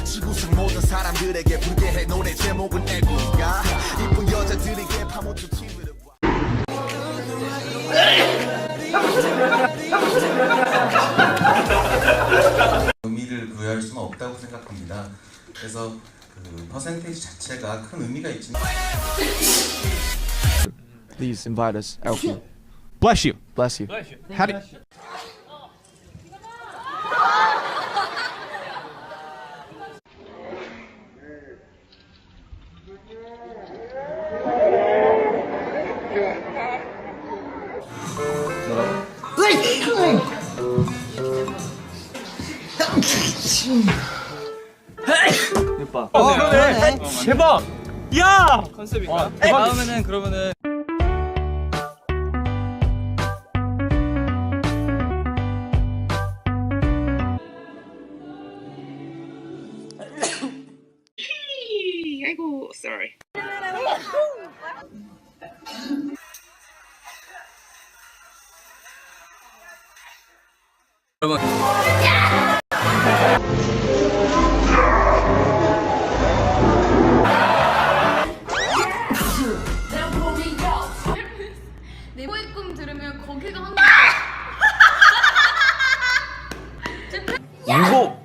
지구상 모든 사람들에게 불쾌해 노래 제목은 애국가 이쁜 여자들에게 파묻힌 친구를 의미를 부여할 수는 없다고 생각합니다. 그래서 그 퍼센테이지 자체가 큰 의미가 있지만 Please invite us, Elfie. Bless you. Bless you. How do 그러네. 대박. 야. 컨셉인가? 다음에는 그러면은 아이고, sorry. 내보의 꿈 들으면 거기가 한 이거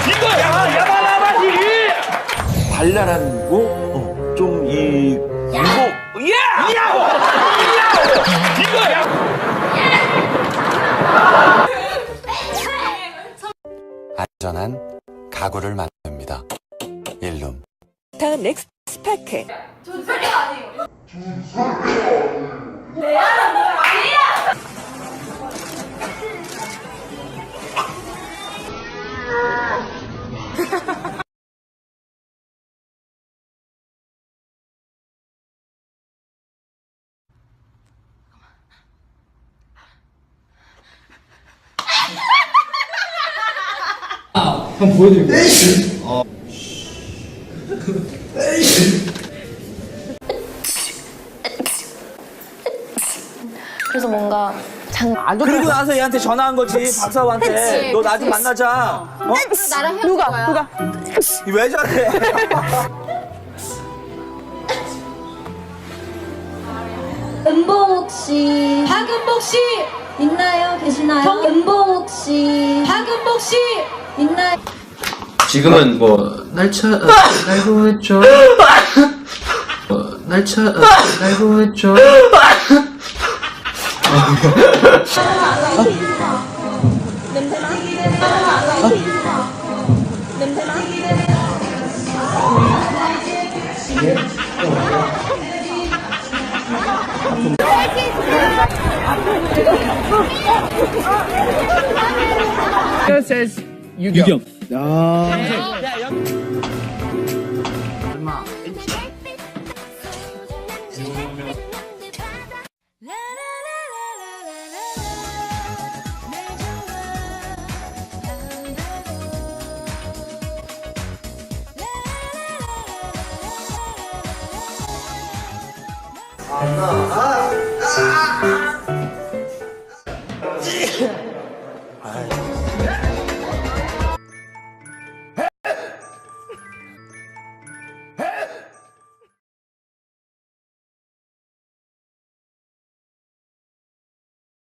이거야. 야바라바지. 발랄한 거, 좀이 이거야. 안전한 가구를 만듭니다. 일룸. 더 넥스트 스파크. 한번 보여드릴게요. 그래서 뭔가 그리고 나서 얘한테 전화한 거지, 박사부한테. 그치, 너 나 좀 그치. 만나자. 어? 나랑 헤어질 거야. 왜 저래? 은봉옥 씨, 박은복 씨 있나요? 계시나요? 은봉옥 씨, 박은복 씨 있나요? 지금은 뭐 날차 날고 했죠. 날차 날고 했죠. 유경. 아,